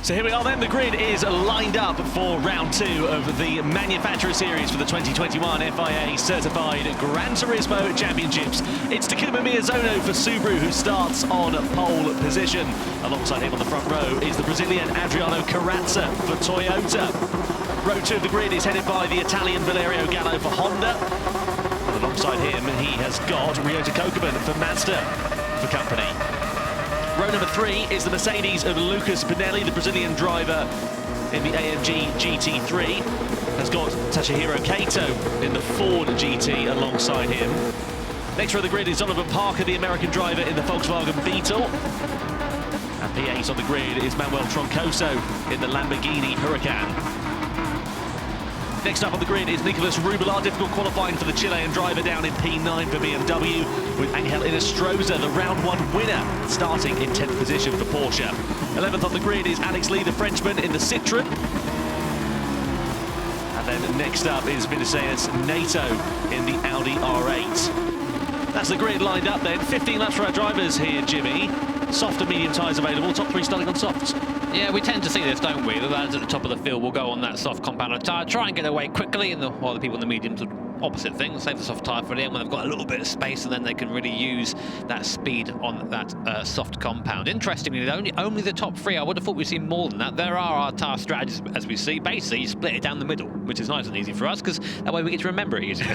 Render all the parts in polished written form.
So here we are then, the grid is lined up for round 2 of the Manufacturer Series for the 2021 FIA Certified Gran Turismo Championships. It's Takuma Miyazono for Subaru who starts on pole position. Alongside him on the front row is the Brazilian Adriano Corazza for Toyota. Row 2 of the grid is headed by the Italian Valerio Gallo for Honda. And alongside him he has got Ryota Kokubun for Mazda for company. Row number 3 is the Mercedes of Lucas Pinelli, the Brazilian driver in the AMG GT3. Has got Toshihiro Kato in the Ford GT alongside him. Next row of the grid is Donovan Parker, the American driver in the Volkswagen Beetle. And P8 on the grid is Manuel Troncoso in the Lamborghini Huracan. Next up on the grid is Nicolas Rubelar, difficult qualifying for the Chilean driver down in P9 for BMW, with Angel Inestrosa, the round 1 winner, starting in 10th position for Porsche. 11th on the grid is Alex Lee, the Frenchman in the Citroën. And then next up is Vinicius Nato in the Audi R8. That's the grid lined up then. 15 laps for our drivers here, Jimmy. Soft and medium tyres available, top 3 starting on softs. Yeah, we tend to see this, don't we? The lads at the top of the field will go on that soft compound tyre, try and get away quickly, and while the people in the mediums would opposite thing, save the soft tyre for the end when they've got a little bit of space, and then they can really use that speed on that soft compound. Interestingly, only the top 3. I would have thought we'd see more than that. There are our tyre strategies, as we see. Basically, you split it down the middle, which is nice and easy for us, because that way we get to remember it easier.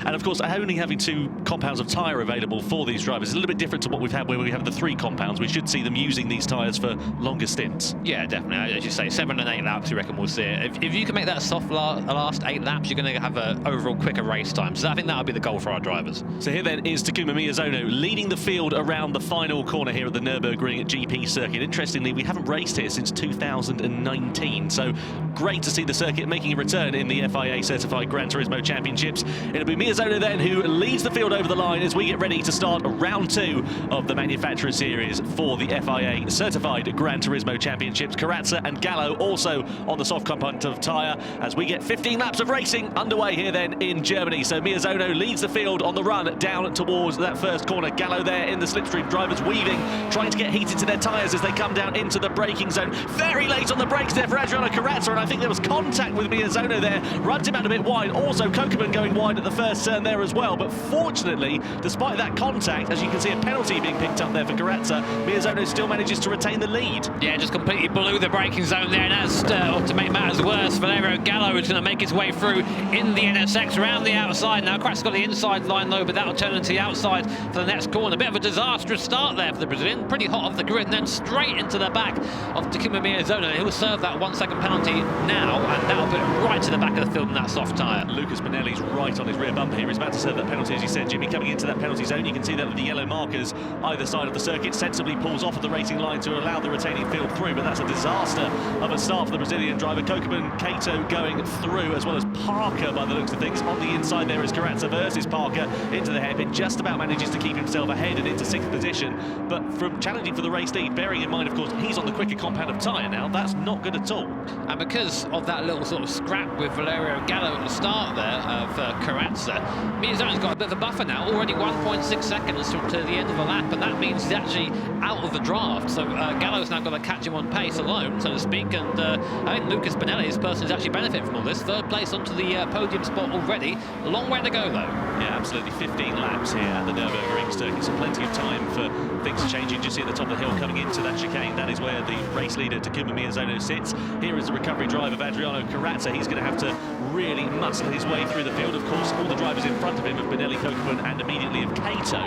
And of course, only having 2 compounds of tyre available for these drivers is a little bit different to what we've had where we have the 3 compounds. We should see them using these tyres for longer stints. Yeah, definitely. As you say, 7 and 8 laps, you reckon we'll see it. If you can make that soft last 8 laps, you're going to have an overall quicker race time. So I think that would be the goal for our drivers. So here then is Takuma Miyazono leading the field around the final corner here at the Nürburgring GP circuit. Interestingly, we haven't raced here since 2019, so great to see the circuit making a return in the FIA Certified Gran Turismo Championships. It'll be Miyazono then who leads the field over the line as we get ready to start round 2 of the Manufacturer Series for the FIA Certified Gran Turismo Championships. Corazza and Gallo also on the soft component of tyre as we get 15 laps of racing underway here then in Germany. So Miyazono leads the field on the run down towards that first corner. Gallo there in the slipstream, drivers weaving, trying to get heated to their tyres as they come down into the braking zone. Very late on the brakes there for Adriano Corazza, and I think there was contact with Miyazono there. Runs him out a bit wide. Also Kokubun going wide at the first turn there as well. But fortunately, despite that contact, as you can see a penalty being picked up there for Corazza, Miyazono still manages to retain the lead. Yeah, just completely blew the braking zone there, and as to make matters worse, Valerio Gallo is going to make his way through in the NSX around the outside. Now Corazza's got the inside line though, but that'll turn into the outside for the next corner. A bit of a disastrous start there for the Brazilian, pretty hot off the grid, and then straight into the back of Takuma Miyazono. He'll serve that 1-second penalty now, and that'll put him right to the back of the field in that soft tyre. Lucas Pinelli's right on his rear bumper here. He's about to serve that penalty, as you said, Jimmy. Coming into that penalty zone, you can see that with the yellow markers either side of the circuit, sensibly pulls off at the racing line to allow the retaining field through, but that's a disaster of a start for the Brazilian driver. Kokubun, Kato going through, as well as Parker by the looks of things. On the inside there is Corazza versus Parker into the hairpin, just about manages to keep himself ahead and into 6th position, but from challenging for the race lead, bearing in mind of course he's on the quicker compound of tyre now, that's not good at all. And because of that little sort of scrap with Valerio Gallo at the start there for Corazza, Miyazono's got a bit of a buffer now, already 1.6 seconds to the end of the lap, and that means he's actually out of the draft, so Gallo's now got to catch him on pace alone, so to speak, and I think Lucas Pinelli, his person, has actually benefited from all this. 3rd place onto the podium spot already. A long way to go though. Yeah, absolutely. 15 laps here at the Nürburgring circuit, so plenty of time for things changing. Just see at the top of the hill coming into that chicane, that is where the race leader Takuma Miyazono sits. Here is the recovery drive of Adriano Corazza. He's going to have to really muscle his way through the field. Of course, all the drivers in front of him, of Pinelli, Kokubun and immediately of Kato,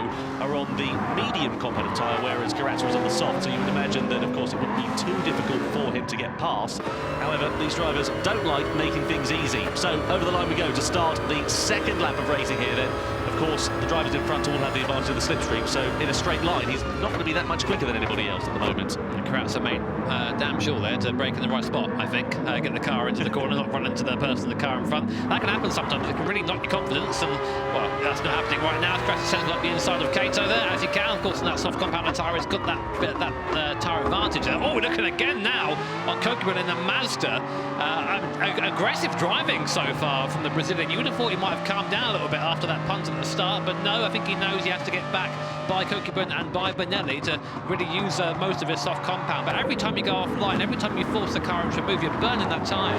are on the medium compound tyre, whereas Corazza is on the soft, so you would imagine that of course it wouldn't be too difficult for him to get past. However, these drivers don't like making things easy, so over the line we go to start the 2nd lap of racing here then. Of course, the drivers in front all have the advantage of the slipstream, so in a straight line he's not going to be that much quicker than anybody else at the moment. And Corazza made damn sure there to brake in the right spot, I think. Get the car into the corner, not run into the person in the car in front. That can happen sometimes. It can really knock your confidence, and well, that's not happening right now. Corazza sends up the inside of Kato there, as you can. Of course, in that soft compound tyre, has got that bit of that tyre advantage there. Oh, looking again now on Kokubun in the Mazda. Aggressive driving so far from the Brazilian. You would have thought he might have calmed down a little bit after that punt at the start, but no, I think he knows he has to get back by Kokibun and by Benelli to really use most of his soft compound. But every time you go offline, every time you force the car into a move, you're burning that tyre.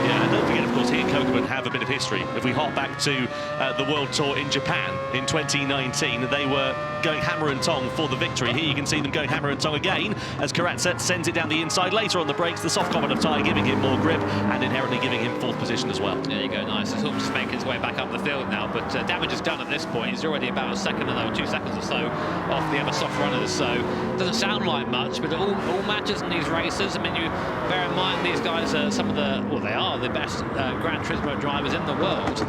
Yeah, and don't forget, of course, he and Kokibun have a bit of history. If we hop back to the World Tour in Japan in 2019, they were going hammer and tong for the victory. Here you can see them going hammer and tong again as Karatsa sends it down the inside. Later on the brakes, the soft compound of tyre giving him more grip and inherently giving him 4th position as well. There you go, nice. It's all just making its way back up the field now, but damage is done at this point. He's already about a second or 2 seconds or so off the other soft runners, so it doesn't sound like much, but it all matters in these races. I mean, you bear in mind these guys are some of the, well, they are the best Gran Turismo drivers in the world.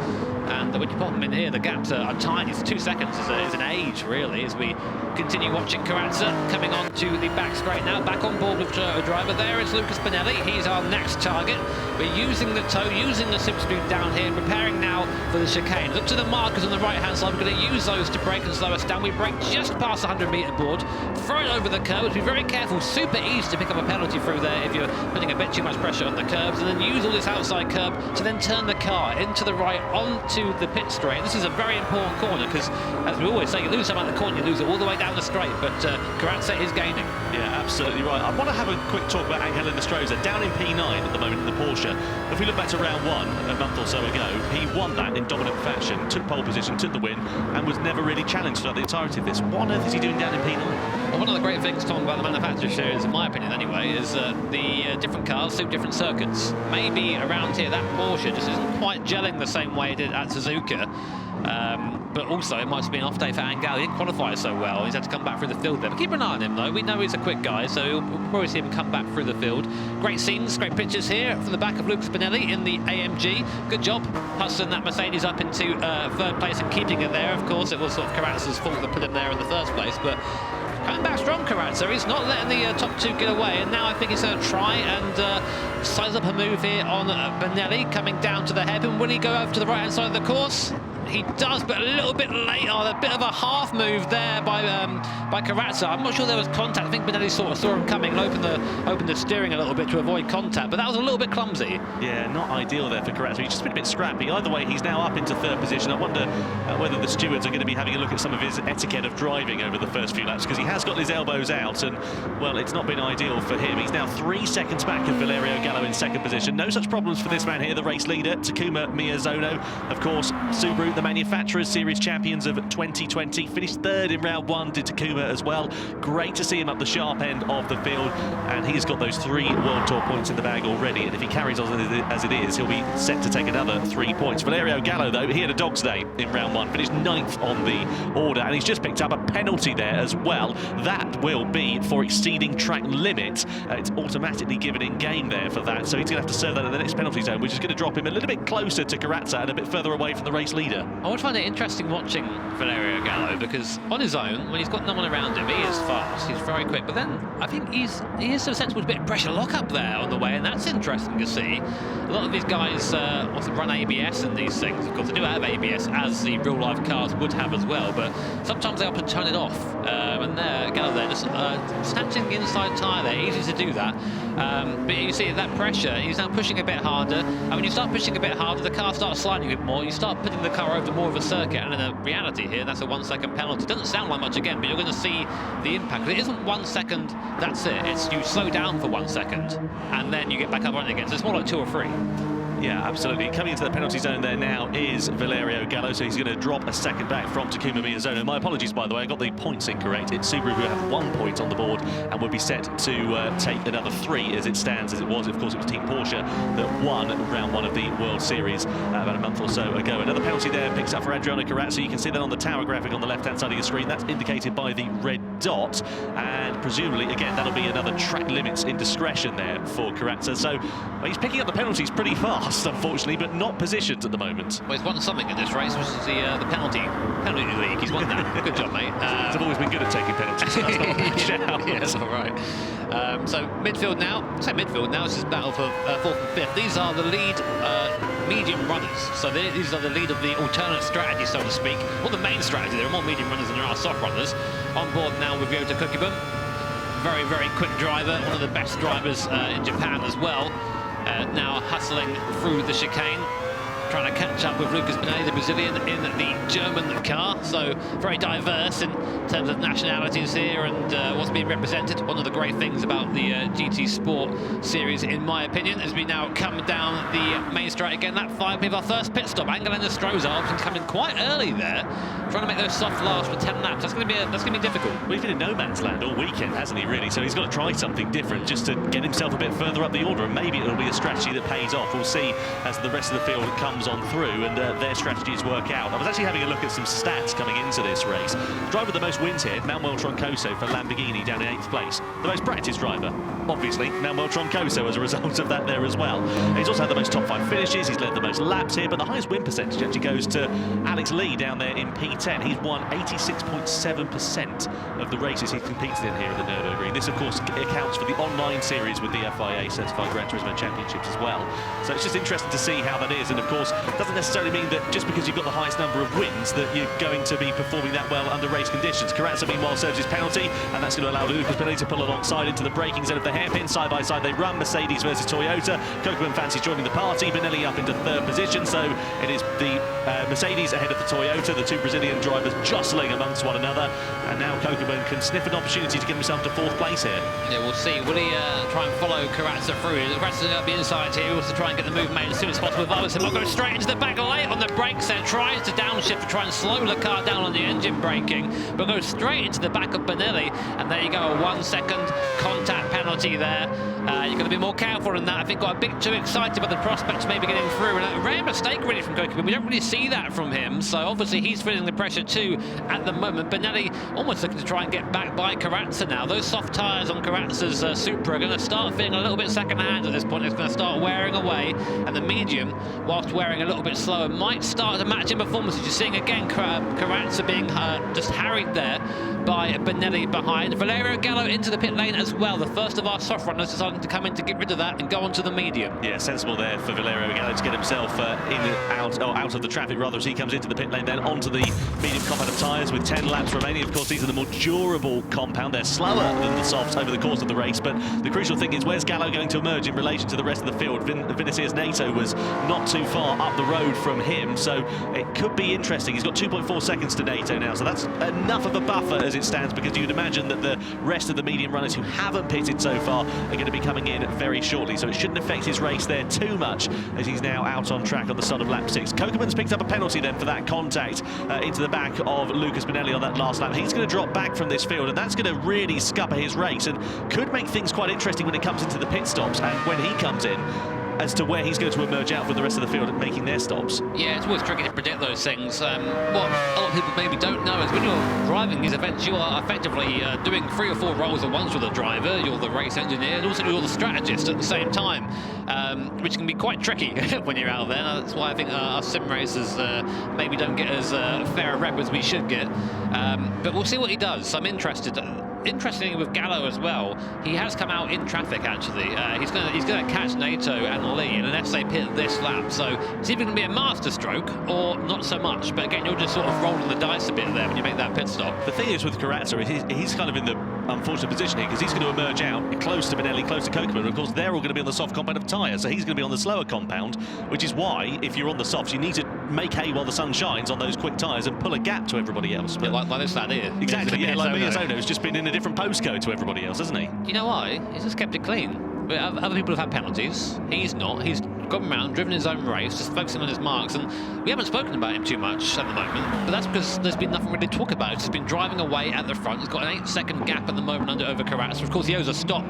And when you put them in here, the gaps are tiny. It's 2 seconds is an age, really, as we continue watching Karatsa coming on to the back straight now. Back on board with a driver there. It's Lucas Benelli. He's our next target. We're using the toe, using the slipstream down here, preparing now for the chicane. Look to the markers on the right-hand side. We're going to use those to brake and slow us down. We brake just past the 100-metre board, throw it over the curves. Be very careful. Super easy to pick up a penalty through there if you're putting a bit too much pressure on the curbs, and then use all this outside curb to then turn the car into the right onto the pit straight. This is a very important corner because, as we always say, you lose some at the corner, you lose it all the way down the straight, but Karatsa is gaining. Yeah, absolutely right. I want to have a quick talk about Angel Nostroza, down in P9 at the moment in the Porsche. If we look back to round 1 a month or so ago, he won that in dominant fashion, took pole position, took the win, and was never really challenged throughout the entirety of this. What on earth is he doing down in P9? Well, one of the great things, Tom, about the manufacturer series, in my opinion anyway, is the different cars suit different circuits. Maybe around here that Porsche just isn't quite gelling the same way it did at Suzuka. But also it might have been an off day for Angel. He didn't qualify so well. He's had to come back through the field there. But keep an eye on him though. We know he's a quick guy, so we'll probably see him come back through the field. Great scenes, great pictures here from the back of Lucas Benelli in the AMG. Good job hustling that Mercedes up into 3rd place and keeping it there. Of course, it was sort of Karatsa's fault that put him there in the first place, but coming back strong, Karatsa. He's not letting the top 2 get away, and now I think he's going to try and size up a move here on Benelli coming down to the hairpin. Will he go over to the right-hand side of the course? He does, but a little bit late. A bit of a half move there by Karatsa. I'm not sure there was contact. I think Benelli sort of saw him coming and opened the steering a little bit to avoid contact, but that was a little bit clumsy. Yeah, not ideal there for Karatsa. He's just been a bit scrappy. Either way, he's now up into 3rd position. I wonder whether the stewards are going to be having a look at some of his etiquette of driving over the first few laps, because he has got his elbows out, and, well, it's not been ideal for him. He's now 3 seconds back of Valerio Gallo in 2nd position. No such problems for this man here, the race leader, Takuma Miyazono. Of course, Subaru, the Manufacturers Series champions of 2020, finished 3rd in round 1, did Takuma as well. Great to see him up the sharp end of the field, and he's got those 3 World Tour points in the bag already, and if he carries on as it is, he'll be set to take another 3 points. Valerio Gallo, though, he had a dog's day in round 1, finished 9th on the order, and he's just picked up a penalty there as well. That will be for exceeding track limit. It's automatically given in game there for that, so he's going to have to serve that in the next penalty zone, which is going to drop him a little bit closer to Karatsa and a bit further away from the race leader. I would find it interesting watching Valerio Gallo, because on his own, when he's got no one around him, he is fast, he's very quick, but then I think he is so sensible to a bit of pressure lock-up there on the way, and that's interesting to see. A lot of these guys often run ABS in these things. Of course, they do have ABS, as the real-life cars would have as well, but sometimes they often turn it off, and there, Gallo there, just snatching the inside tyre there, easy to do that. But you see that pressure, he's now pushing a bit harder, and when you start pushing a bit harder, the car starts sliding a bit more, you start putting the car over more of a circuit, and in a reality here, that's a 1 second penalty. Doesn't sound like much again, but you're going to see the impact. It isn't 1 second, that's it. It's you slow down for 1 second, and then you get back up running again. So it's more like 2 or 3. Yeah, absolutely. Coming into the penalty zone there now is Valerio Gallo, so he's going to drop a second back from Takuma Miyazono. My apologies, by the way, I got the points incorrect. It's Subaru who have 1 point on the board and will be set to take another 3 as it stands, as it was. Of course, it was Team Porsche that won round 1 of the World Series about a month or so ago. Another penalty there picks up for Adriano Karatsa. You can see that on the tower graphic on the left-hand side of your screen. That's indicated by the red dot, and presumably, again, that'll be another track limits indiscretion there for Karatsa. So well, he's picking up the penalties pretty fast, unfortunately, but not positions at the moment. Well, he's won something in this race, which is the penalty league. He's won that. Good job, mate. He's always been good at taking penalties, so that's not a bad shout. Yeah, that's all right. So midfield now. I say midfield now. This is battle for 4th and 5th. These are the lead medium runners. So these are the lead of the alternate strategy, so to speak. Well, the main strategy. There are more medium runners than there are soft runners. On board now with Ryota Kokibun. Very, very quick driver. One of the best drivers in Japan as well. Now hustling through the chicane. trying to catch up with Lucas Benelli, the Brazilian, in the German car. So very diverse in terms of nationalities here and what's being represented. One of the great things about the GT Sport series, in my opinion, as we now come down the main straight again. Lap 5, we have our first pit stop. Angelina Strozal can come in quite early there, trying to make those soft last for 10 laps. That's going to be difficult. Well, he's been in no man's land all weekend, hasn't he, really? So he's got to try something different just to get himself a bit further up the order, and maybe it'll be a strategy that pays off. We'll see as the rest of the field comes on through and their strategies work out. I was actually having a look at some stats coming into this race. The driver with the most wins here, Manuel Troncoso for Lamborghini, down in 8th place. The most practiced driver, obviously, Manuel Troncoso, as a result of that there as well. He's also had the most top 5 finishes, he's led the most laps here, but the highest win percentage actually goes to Alex Lee down there in P10. He's won 86.7% of the races he's competed in here at the Nürburgring. This, of course, accounts for the online series with the FIA Certified Gran Turismo Championships as well. So it's just interesting to see how that is, and of course, doesn't necessarily mean that just because you've got the highest number of wins that you're going to be performing that well under race conditions. Carrazza, meanwhile, serves his penalty, and that's going to allow Lucas Benelli to pull alongside into the braking zone of the hairpin. Side by side they run, Mercedes versus Toyota. Kokeman fancies joining the party, Benelli up into 3rd position, so it is the Mercedes ahead of the Toyota, the 2 Brazilian drivers jostling amongst one another, and now Kokeman can sniff an opportunity to get himself to 4th place here. Yeah, we'll see. Will he try and follow Carrazza through? Carrazza's going to be inside here. He wants to try and get the move made as soon as possible. Varvasen will go straight into the back, late on the brakes there, tries to downshift to try and slow the car down on the engine braking, but goes straight into the back of Benelli, and there you go, a 1-second contact penalty there. You're going to be more careful than that. I think got a bit too excited about the prospects maybe getting through, and a rare mistake really from Kokeman. We don't really see that from him, so obviously he's feeling the pressure too at the moment. Benelli almost looking to try and get back by Carrazza now. Those soft tyres on Carrazza's Supra are going to start feeling a little bit second-hand at this point. It's going to start wearing away, and the medium, whilst wearing a little bit slower, might start to match in performance. As you're seeing again, Carrazza being just harried there by Benelli behind. Valerio Gallo into the pit lane as well. The first of our soft runners deciding to come in to get rid of that and go onto the medium. Yeah, sensible there for Valerio Gallo to get himself out of the traffic rather, as he comes into the pit lane, then onto the medium compound of tyres with 10 laps remaining. Of course, these are the more durable compound. They're slower than the softs over the course of the race, but the crucial thing is where's Gallo going to emerge in relation to the rest of the field? Vinicius Neto was not too far up the road from him, so it could be interesting. He's got 2.4 seconds to Neto now, so that's enough of a buffer as it stands, because you'd imagine that the rest of the medium runners who haven't pitted so far are going to be coming in very shortly, so it shouldn't affect his race there too much as he's now out on track on the start of lap 6. Kokeman's picked up a penalty then for that contact into the back of Lucas Benelli on that last lap. He's going to drop back from this field, and that's going to really scupper his race and could make things quite interesting when it comes into the pit stops and when he comes in, as to where he's going to emerge out from the rest of the field and making their stops. Yeah, it's always tricky to predict those things. What a lot of people maybe don't know is when you're driving these events, you are effectively doing 3 or 4 roles at once. You're the driver, you're the race engineer, and also you're the strategist at the same time, which can be quite tricky when you're out there. That's why I think our sim racers maybe don't get as fair a rep as we should get. But we'll see what he does. I'm interested. Interestingly, with Gallo as well, he has come out in traffic actually. He's going to catch Neto and Lee unless they pit this lap. So it's either going to be a master stroke or not so much. But again, you're just sort of rolling the dice a bit there when you make that pit stop. The thing is with Carrazza, he's kind of in the unfortunate position here because he's going to emerge out close to Benelli, close to Kokeman. Of course, they're all going to be on the soft compound of tyre, so he's going to be on the slower compound, which is why, if you're on the softs, you need to make hay while the sun shines on those quick tyres and pull a gap to everybody else. But like this lad here. Exactly, yeah, like Miyazono has just been in a different postcode to everybody else, hasn't he? Do you know why? He's just kept it clean. Other people have had penalties. He's not. He's gone around, driven his own race, just focusing on his marks, and we haven't spoken about him too much at the moment, but that's because there's been nothing really to talk about. He's been driving away at the front. He's got an 8-second gap at the moment over Carrazza. Of course, he owes a stop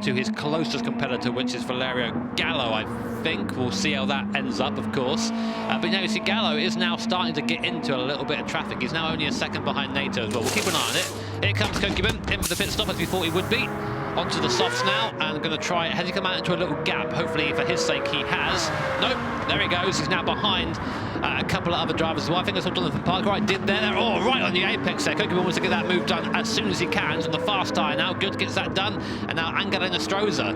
to his closest competitor, which is Valerio Gallo, I think. We'll see how that ends up, of course. But you see, Gallo is now starting to get into a little bit of traffic. He's now only a second behind Neto as well. We'll keep an eye on it. Here comes Kokeman, in for the pit stop as we thought he would be. Onto the softs now, and going to try. Has he come out into a little gap? Hopefully, for his sake, he has. Nope, there he goes. He's now behind a couple of other drivers as well. I think I saw Jonathan Parker right did there. Oh, right on the apex there. Kokuman wants to get that move done as soon as he can. He's on the fast tyre now. Good gets that done. And now Angel Inestrosa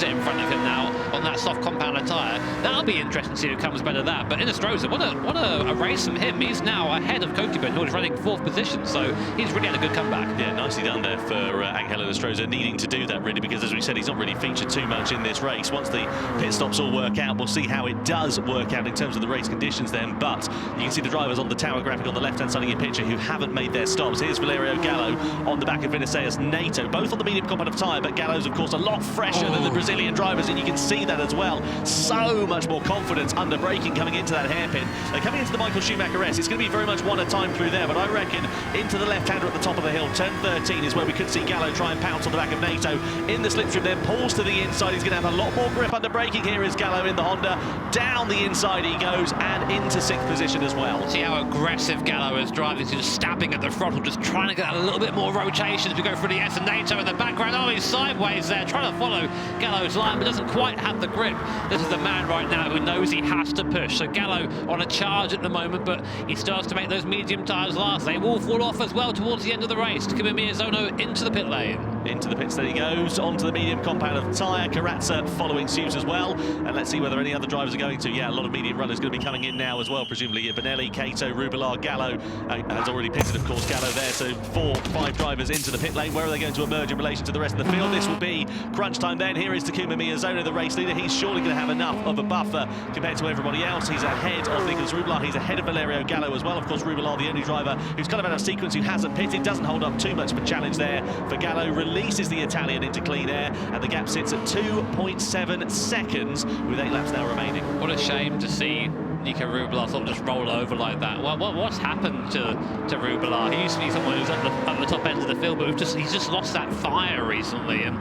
in front of him now on that soft compounder tyre. That'll be interesting to see who comes better than that. But Inestrosa, what a race from him. He's now ahead of Kokuman, who is running 4th position. So he's really had a good comeback. Yeah, nicely done there for Angel Inestrosa, needing to do that really, because as we said, he's not really featured too much in this race. Once the pit stops all work out, we'll see how it does work out in terms of the race conditions then. But you can see the drivers on the tower graphic on the left-hand side of your picture who haven't made their stops. Here's Valerio Gallo on the back of Vinicius Nato, both on the medium compound of tyre, but Gallo's of course a lot fresher than the Brazilian drivers, and you can see that as well. So much more confidence under braking coming into that hairpin. Coming into the Michael Schumacher S, it's going to be very much one at a time through there, but I reckon into the left-hander at the top of the hill, turn 13 is where we could see Gallo try and pounce on the back of Nato in the slipstream, then pulls to the inside. He's going to have a lot more grip under braking. Here is Gallo in the Honda. Down the inside he goes and into 6th position as well. See how aggressive Gallo is driving. He's just stabbing at the throttle, just trying to get a little bit more rotation as we go through the S, and Nato in the background. Oh, he's sideways there, trying to follow Gallo's line, but doesn't quite have the grip. This is the man right now who knows he has to push. So Gallo on a charge at the moment, but he starts to make those medium tyres last. They will fall off as well towards the end of the race. Takuma Miyazono into the pit lane. Into the pits there he goes, onto the medium compound of the tyre. Karatsa following suit as well. And let's see whether any other drivers are going to. Yeah, a lot of medium runners going to be coming in now as well, presumably. Benelli, Cato, Rubilar, Gallo has already pitted, of course, Gallo there. So 4, 5 drivers into the pit lane. Where are they going to emerge in relation to the rest of the field? This will be crunch time then. Here is Takuma Miyazono, the race leader. He's surely going to have enough of a buffer compared to everybody else. He's ahead of Nicolas Rubilar. He's ahead of Valerio Gallo as well. Of course, Rubilar, the only driver who's kind of out of sequence, who hasn't pitted, doesn't hold up too much of a challenge there for Gallo. Releases the Italian into clean air, and the gap sits at 2.7 seconds with 8 laps now remaining. What a shame to see Nico Rubilar sort of just roll over like that. What's happened to Rubilar? He used to be someone who's at the top end of the field, but he's just lost that fire recently. And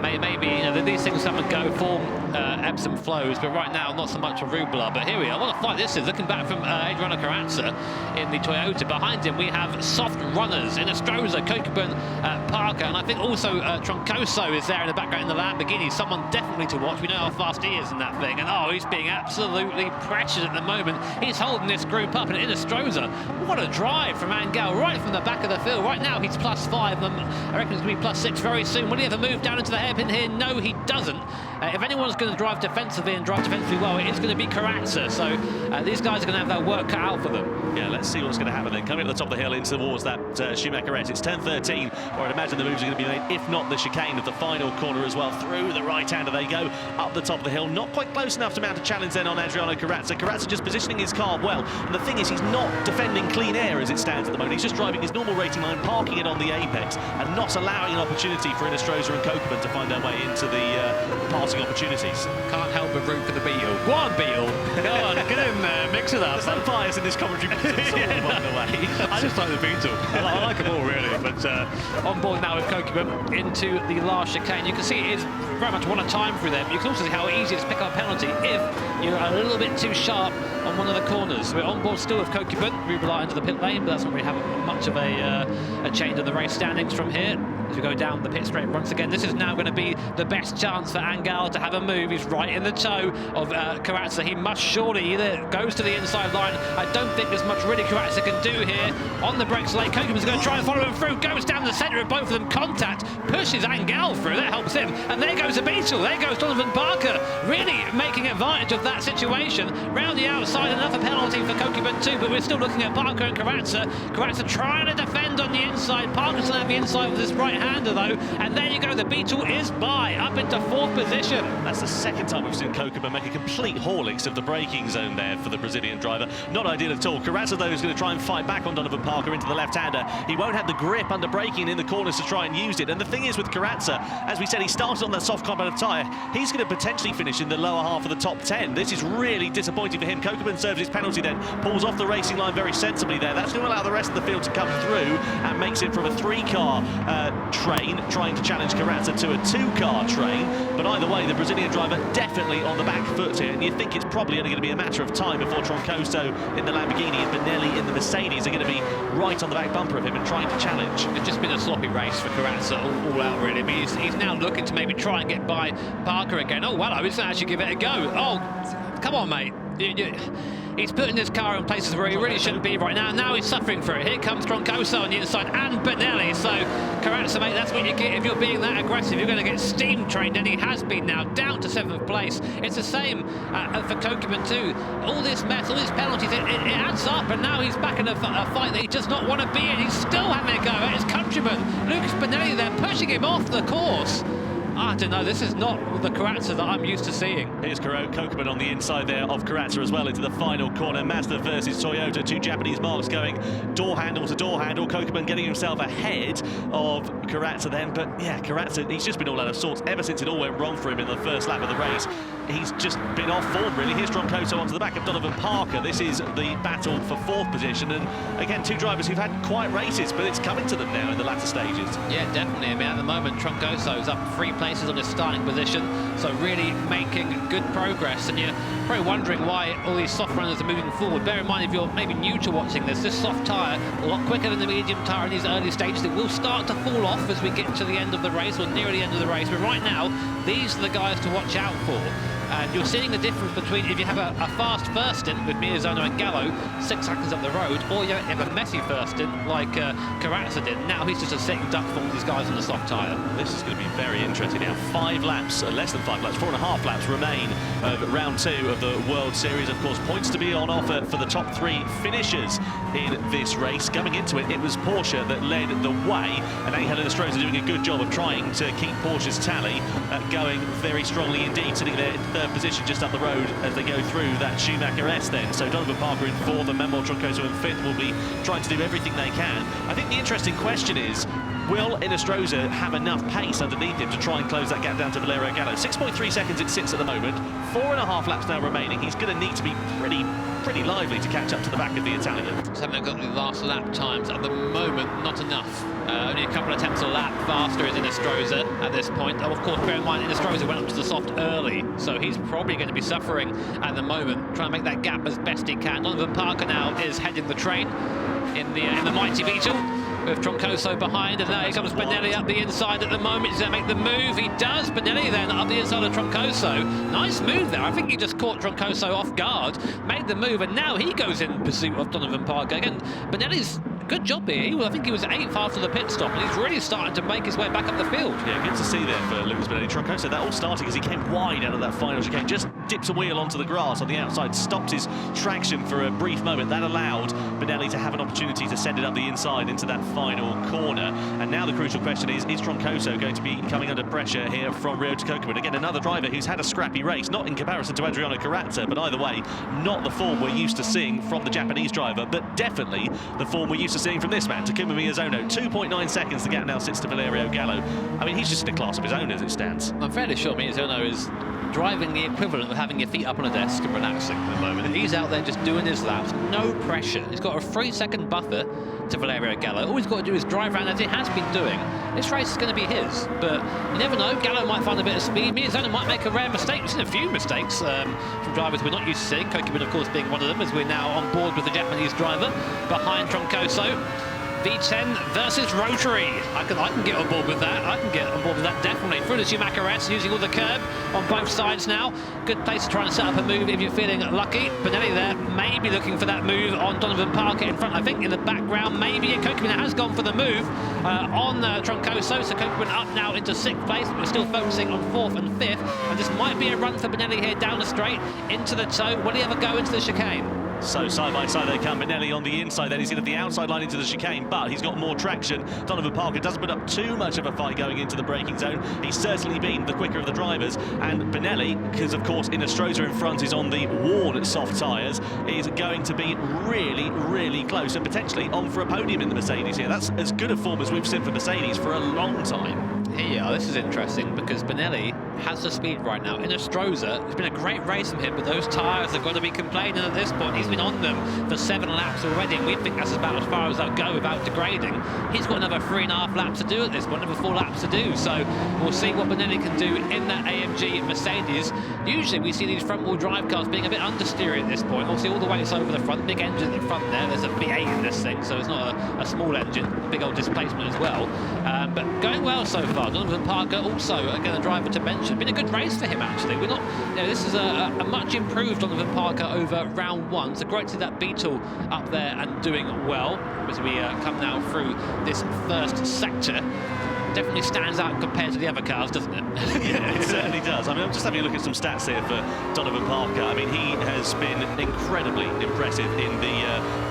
maybe these things come and go, form ebbs and flows, but right now not so much of Rubilar. But here we are. What a fight this is! Looking back from Adriano Carrazza in the Toyota. Behind him we have soft runners in Inestrosa, Kokuman, Parker, and I think also Troncoso is there in the background in the Lamborghini. Someone definitely to watch. We know how fast he is in that thing, and he's being absolutely pressured at the moment. He's holding this group up, and Inestrosa, what a drive from Angel right from the back of the field. Right now he's +5, and I reckon he's going to be +6 very soon. Will he ever move down into the hairpin here? No, he doesn't. If anyone's going to drive defensively and drive defensively well, it's going to be Carrazza. So these guys are going to have their work cut out for them. Yeah, let's see what's going to happen then. Coming at the top of the hill in towards that Schumacher S. It's turn 13, where I'd imagine the moves are going to be made, if not the chicane of the final corner as well. Through the right-hander they go, up the top of the hill. Not quite close enough to mount a challenge then on Adriano Carrazza. Carrazza just positioning his car well. And the thing is, he's not defending clean air as it stands at the moment. He's just driving his normal rating line, parking it on the apex, and not allowing an opportunity for Inestrosa and Kokuman to find their way into the passing opportunities. Can't help but root for the Beetle. Go on, Beetle. Go on, get in there, mix it up. There's no bias in this commentary box at all, by the way. I just like the Beetle. I like them all, really. But on board now with Kokuman into the last chicane. You can see it is very much one at a time through there. But you can also see how easy it is to pick up a penalty if you're a little bit too sharp on one of the corners. We're on board still with Kokuman. Rubilar into the pit lane, but that's not really having much of a change in the race standings from here. As we go down the pit straight once again, this is now going to be the best chance for Angel to have a move. He's right in the toe of Carrazza. He must surely either goes to the inside line. I don't think there's much really Carrazza can do here. On the brakes late, Kokuman's going to try and follow him through. Goes down the centre of both of them. Contact pushes Angel through. That helps him. And there goes the Beetle. There goes Jonathan Parker, really making advantage of that situation. Round the outside, another penalty for Kokuman too, but we're still looking at Parker and Carrazza. Carrazza trying to defend on the inside. Parker's on the inside with this right-hander though. And there you go, the Beetle is by, up into 4th position. That's the second time we've seen Kokuman make a complete haulix of the braking zone there for the Brazilian driver. Not ideal at all. Carrazza though is going to try and fight back on Donovan Parker into the left-hander. He won't have the grip under braking in the corners to try and use it. And the thing is with Carrazza, as we said, he started on that soft compound of tyre. He's going to potentially finish in the lower half of the top 10. This is really disappointing for him. Kokuman serves his penalty then, pulls off the racing line very sensibly there. That's going to allow the rest of the field to come through and makes it from a 3-car train trying to challenge Carrazza to a 2-car train. But either way, the Brazilian driver definitely on the back foot here, and you think it's probably only going to be a matter of time before Troncoso in the Lamborghini and Benelli in the Mercedes are going to be right on the back bumper of him and trying to challenge. It's just been a sloppy race for Carrazza all out, really. I mean, he's now looking to maybe try and get by Parker again. Oh, well, he's going to actually give it a go. Oh, come on, mate. He's putting his car in places where he really shouldn't be right now. Now he's suffering for it. Here comes Troncoso on the inside and Benelli. So Carrazza, mate, that's what you get if you're being that aggressive. You're going to get steam trained, and he has been now down to 7th place. It's the same for Kokeman too. All this mess, all these penalties, it adds up, and now he's back in a fight that he does not want to be in. He's still having a go at his countryman, Lucas Benelli there, pushing him off the course. I don't know, this is not the Carrazza that I'm used to seeing. Here's Kokeman on the inside there of Carrazza as well into the final corner. Mazda versus Toyota, 2 Japanese marks going door handle to door handle. Kokeman getting himself ahead of Carrazza then, but yeah, Carrazza, he's just been all out of sorts ever since it all went wrong for him in the first lap of the race. He's just been off form, really. Here's Troncoso onto the back of Donovan Parker. This is the battle for 4th position, and again, 2 drivers who've had quiet races, but it's coming to them now in the latter stages. Yeah, definitely. I mean, at the moment, Troncoso's up 3 places on his starting position, so really making good progress. And you're probably wondering why all these soft runners are moving forward. Bear in mind, if you're maybe new to watching this soft tyre, a lot quicker than the medium tyre in these early stages. It will start to fall off as we get to the end of the race, or near the end of the race. But right now, these are the guys to watch out for. And you're seeing the difference between if you have a fast first stint with Miyazono and Gallo, 6 seconds up the road, or you have a messy first stint like Carrazza did. Now he's just a sitting duck for all these guys on the soft tyre. This is going to be very interesting now. 5 laps, less than 5 laps, 4.5 laps remain of round 2 of the World Series. Of course, points to be on offer for the top 3 finishers in this race. Coming into it, it was Porsche that led the way, and Angel Estrada doing a good job of trying to keep Porsche's tally going very strongly indeed, sitting there in 3rd position just up the road as they go through that Schumacher S then. So Donovan Parker in 4th and Manuel Troncoso in 5th will be trying to do everything they can. I think the interesting question is, will Enestrosa have enough pace underneath him to try and close that gap down to Valerio Gallo? 6.3 seconds it sits at the moment, 4.5 laps now remaining. He's going to need to be pretty lively to catch up to the back of the Italian. Just having a look at the last lap times at the moment, not enough. Only a couple of attempts a lap faster is Enestrosa at this point. Oh, of course, bear in mind, Enestrosa went up to the soft early, so he's probably going to be suffering at the moment, trying to make that gap as best he can. Donovan Parker now is heading the train in the mighty Beetle, with Troncoso behind, and now here comes Benelli up the inside at the moment. He's going to make the move. He does. Benelli then up the inside of Troncoso. Nice move there. I think he just caught Troncoso off guard, made the move, and now he goes in pursuit of Donovan Parker. Again, Benelli's good job here. I think he was 8th after the pit stop, and he's really starting to make his way back up the field. Yeah, good to see there for Lucas Benelli. Troncoso, that all starting as he came wide out of that final chicane, just dips a wheel onto the grass on the outside, stops his traction for a brief moment. That allowed Benelli to have an opportunity to send it up the inside into that final corner. And now the crucial question is Troncoso going to be coming under pressure here from Ryota Kokeman? Again, another driver who's had a scrappy race, not in comparison to Adriano Carrazza, but either way, not the form we're used to seeing from the Japanese driver, but definitely the form we're used to seeing from this man, Takuma Miyazono. 2.9 seconds, the gap now sits to Valerio Gallo. I mean, he's just in a class of his own as it stands. I'm fairly sure Miyazono is driving the equivalent of having your feet up on a desk and relaxing at the moment. He's out there just doing his laps, no pressure. He's got a 3-second buffer to Valerio Gallo. All he's got to do is drive around as he has been doing. This race is going to be his, but you never know. Gallo might find a bit of speed. Miyazono might make a rare mistake. We've seen a few mistakes from drivers we're not used to seeing. Kokeman, of course, being one of them, as we're now on board with the Japanese driver behind Troncoso. V10 versus Rotary. I can get on board with that. I can get on board with that, definitely. Through the Schumacher S, using all the curb on both sides now. Good place to try and set up a move if you're feeling lucky. Benelli there, maybe looking for that move on Donovan Parker in front. I think in the background, maybe. Kokeman has gone for the move on Troncoso. So Kokeman up now into 6th place. But we're still focusing on 4th and 5th. And this might be a run for Benelli here down the straight into the toe. Will he ever go into the chicane? So side by side they come. Benelli on the inside, then he's in at the outside line into the chicane, but he's got more traction. Donovan Parker doesn't put up too much of a fight going into the braking zone. He's certainly been the quicker of the drivers, and Benelli, because of course Enestrosa in front is on the worn soft tyres, is going to be really close and potentially on for a podium in the Mercedes here. That's as good a form as we've seen for Mercedes for a long time. Yeah, this is interesting because Benelli has the speed right now. Enestrosa, it's been a great race from him, but those tyres have got to be complaining at this point. He's been on them for 7 laps already, and we think that's about as far as they'll go without degrading. He's got another 3.5 laps to do at this point, another 4 laps to do. So we'll see what Benelli can do in that AMG Mercedes. Usually we see these front-wheel drive cars being a bit understeery at this point. We'll see all the weights over the front, big engine at the front there. There's a V8 in this thing, so it's not a small engine, big old displacement as well. But going well so far. Donovan Parker also, again, a driver to mention. should have been a good race for him, actually. We're not, you know, this is a much improved Donovan Parker over round 1. So great to see that Beetle up there and doing well as we come now through this first sector. Definitely stands out compared to the other cars, doesn't it? Yeah, it certainly does. I mean, I'm just having a look at some stats here for Donovan Parker. I mean, he has been incredibly impressive in the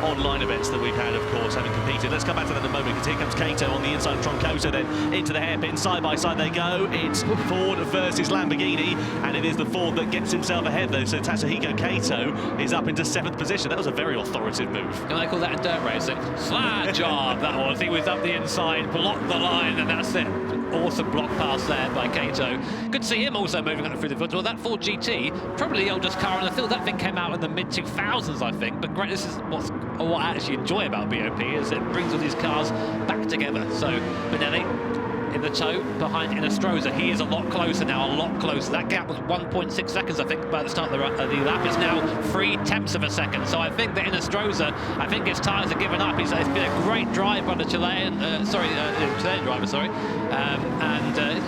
online events that we've had, of course, having competed. Let's come back to that in a moment, because here comes Kato on the inside of Troncoso, then into the hairpin, side by side they go. It's Ford versus Lamborghini, and it is the Ford that gets himself ahead, though. So Tatsuhiko Kato is up into 7th position. That was a very authoritative move. Can I call that in dirt racing? Slide job, that was. He was up the inside, blocked the line, and that's it. Awesome block pass there by Kato. Good to see him also moving up through the field. Well, that Ford GT, probably the oldest car in the field. That thing came out in the mid-2000s, I think. But great, this is what I actually enjoy about BOP, is it brings all these cars back together. So Benelli in the tow behind Inestrosa. He is a lot closer now, a lot closer. That gap was 1.6 seconds, I think, by the start of the lap. It's now 0.3 of a second. So I think that Inestrosa, I think his tyres are given up. It's been a great drive by the Chilean, Chilean driver, sorry.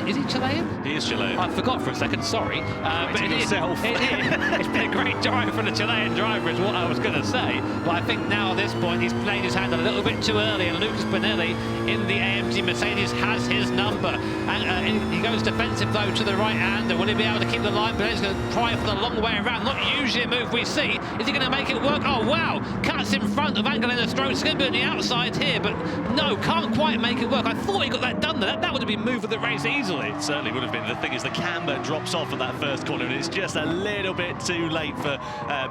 Is he Chilean? He is Chilean. I forgot for a second, sorry. But it's been a great drive for the Chilean driver, is what I was going to say. But I think now at this point, he's playing his hand a little bit too early, and Lucas Benelli in the AMG Mercedes has his number. And he goes defensive, though, to the right hand. And will he be able to keep the line? Benelli's going to try for the long way around. Not usually a move we see. Is he going to make it work? Oh, wow. Cuts in front of Angel Inestrosa. It's going to be on the outside here, but no, can't quite make it work. I thought he got that done there. That would have been moved of the race easily. It certainly would have been. The thing is, the camber drops off at that first corner, and it's just a little bit too late for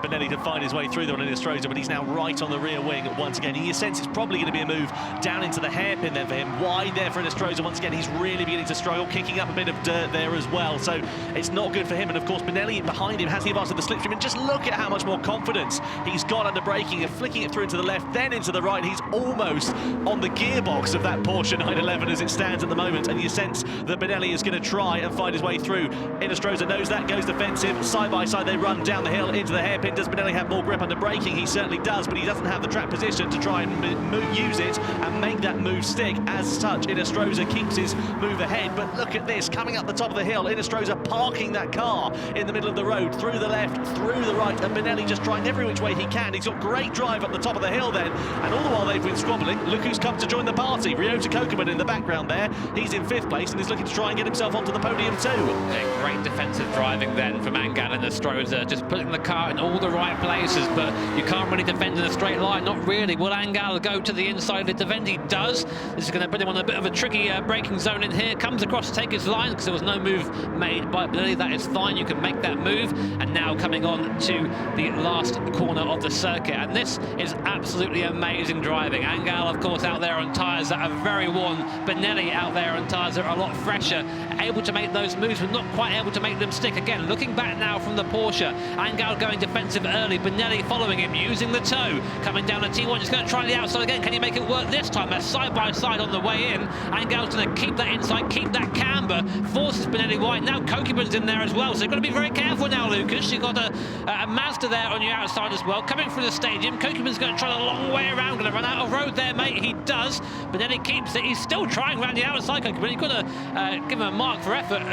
Benelli to find his way through there on Inestrosa, but he's now right on the rear wing once again. In your sense, it's probably going to be a move down into the hairpin then for him. Wide there for Inestrosa once again. He's really beginning to struggle, kicking up a bit of dirt there as well, so it's not good for him. And of course, Benelli behind him has the advantage of the slipstream, and just look at how much more confidence he's got under braking and flicking it through to the left, then into the right. He's almost on the gearbox of that Porsche 911 as it stands at the moment, and you sense that Benelli is going to try and find his way through. Inestrosa knows that, goes defensive, side by side they run down the hill into the hairpin. Does Benelli have more grip under braking? He certainly does, but he doesn't have the track position to try and use it and make that move stick. As such, Inestrosa keeps his move ahead, but look at this, coming up the top of the hill, Inestrosa parking that car in the middle of the road, through the left, through the right, and Benelli just trying every which way he can. He's got great drive up the top of the hill then, and all the while they've been squabbling, look who's come to join the party. Ryota Kokeman in the background there. He's in 5th place and is looking to try and get himself onto the podium too. Yeah, great defensive driving then from Angel Inestrosa, just putting the car in all the right places, but you can't really defend in a straight line, not really. Will Angel go to the inside of the defend? He does. This is going to put him on a bit of a tricky braking zone in here. Comes across to take his line because there was no move made by Benelli. That is fine, you can make that move. And now coming on to the last corner of the circuit, and this is absolutely amazing driving. Angel, of course, out there on tyres that are very worn. Benelli out there on tyres that are a lot fresher, able to make those moves, but not quite able to make them stick. Again, looking back now from the Porsche, Angel going defensive early, Benelli following him, using the toe, coming down to T1, just going to try the outside again. Can he make it work this time? They're side by side on the way in. Angel's going to keep that inside, keep that camber, forces Benelli wide. Now Kokeman's in there as well, so you've got to be very careful now, Lucas. You've got a Mazda there on your outside as well, coming through the stadium. Kokeman's going to try the long way around, going to run out of road there, mate. He does. Benelli keeps it. He's still trying around the outside, Kokeman. You've got to give him a mark for effort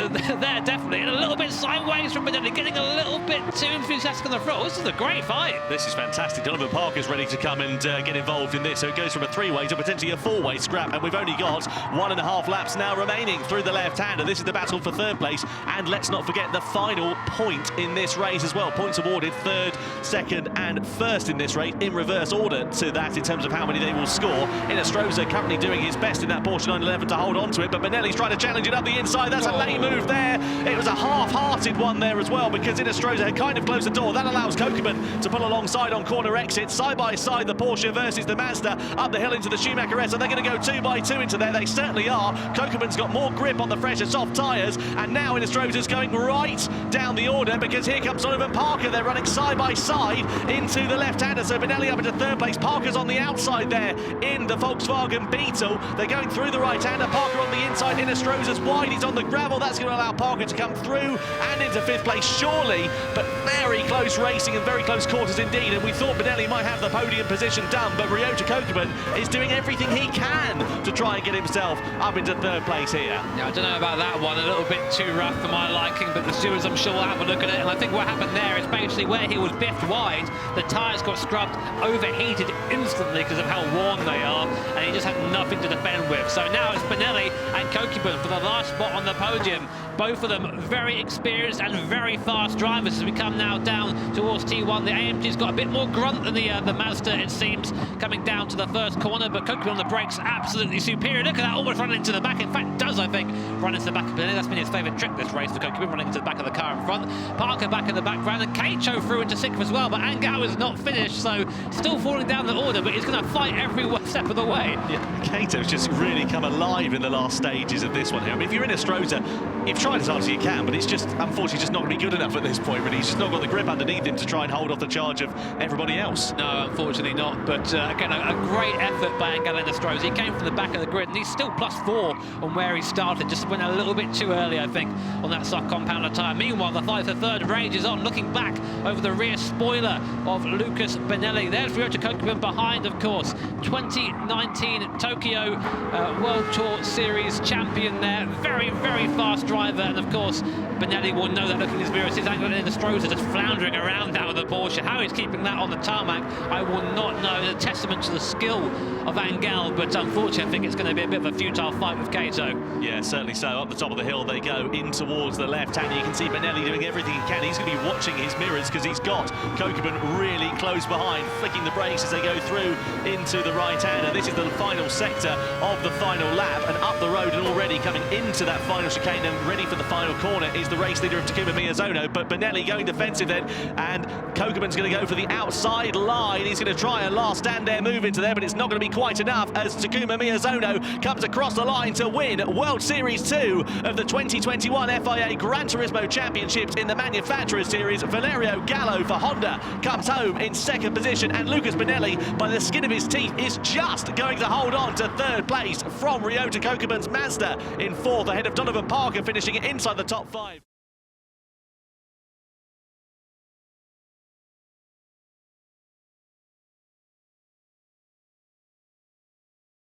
there, definitely. And a little bit sideways from Benelli, getting a little bit too enthusiastic on the throttle. This is a great fight. This is fantastic. Donovan Parker's ready to come and get involved in this, so it goes from a 3-way to potentially a 4-way scrap, and we've only got 1.5 laps now remaining through the left-hander. This is the battle for 3rd place, and let's not forget the final point in this race as well. Points awarded 3rd, 2nd and 1st in this race, in reverse order to that in terms of how many they will score. Inestrosa currently doing his best in that Porsche 911 to hold on to it, but Benelli's trying to challenge it up the inside. That's a late move there. It was a half-hearted one there as well, because Inestrosa had kind of closed the door. That allows Kokeman to pull alongside on corner exit. Side by side, the Porsche versus the Mazda up the hill into the Schumacher S. Are they going to go 2 by 2 into there? They certainly are. Kokeman's got more grip on the fresher soft tyres, and now Inestrosa's going right down the order, because here comes Donovan Parker. They're running side by side into the left-hander, so Benelli up into 3rd place. Parker's on the outside there in the Volkswagen Beetle. They're going through the right-hander. Parker on the inside. Inestrosa's wide. He's on the gravel. That's going to allow Parker to come through and and into 5th place, surely, but very close racing and very close quarters indeed. And we thought Benelli might have the podium position done, but Ryota Kokuben is doing everything he can to try and get himself up into 3rd place here. Yeah, I don't know about that one, a little bit too rough for my liking, but the stewards I'm sure will have a look at it. And I think what happened there is basically where he was biffed wide, the tyres got scrubbed, overheated instantly because of how worn they are, and he just had nothing to defend with. So now it's Benelli and Kokuben for the last spot on the podium. Both of them very experienced and very fast drivers as we come now down towards T1. The AMG's got a bit more grunt than the Mazda, it seems, coming down to the first corner, but Kokuben on the brakes absolutely superior. Look at that, almost running into the back. In fact, does, I think, run into the back of Benelli. That's been his favourite trick this race for Kokuben, running into the back of the car in front. Parker back in the background, and Keicho through into 6th as well, but Angao is not finished, so still falling down the order, but he's going to fight every step of the way. Yeah, Keito's just really come alive in the last stages of this one here. I mean, if you're in a Stroza, you've tried as hard as you can, but it's just, unfortunately, just not going to be good enough at this point, really. He's just not got the grip underneath him to try and hold off the charge of everybody else. No, unfortunately not, but again, a great effort by Angao Stroza. He came from the back of the grid, and he's still +4 on where he started. Just went a little bit too early, I think, on that soft compounder tyre. Meanwhile, the fight for 3rd rages on, looking back over the rear spoiler of Lucas Benelli. There's Ryota Kokuben behind, of course. 2019 Tokyo World Tour Series champion there. Very, very fast driver, and of course, Benelli will know that looking at his mirror. His Angao Stroza just floundering around out of the Porsche. How he's keeping that on the tarmac, I will not know. It's a testament to the skill of Angao, but unfortunately, I think it's going to be a bit of a futile fight with Keito. Yeah, certainly so. Up the top of the hill they go, in towards the left hand. You can see Benelli doing everything he can. He's going to be watching his mirrors because he's got Kokuben really close behind, flicking the brakes as they go through into the right hand. And this is the final sector of the final lap, and up the road and already coming into that final chicane and ready for the final corner is the race leader of Takuma Miyazono. But Benelli going defensive then, and Kokuben's going to go for the outside line. He's going to try a last stand there move into there, but it's not going to be quite enough as Takuma Miyazono comes across the line to win World Series 2 of the 2021 FIA Gran Turismo Championships in the Manufacturers Series. Valerio Gallo for Honda comes home in 2nd position, and Lucas Benelli, by the skin of his teeth, is just going to hold on to 3rd place from Ryota Kokuben's Mazda in 4th, ahead of Donovan Parker finishing inside the top 5.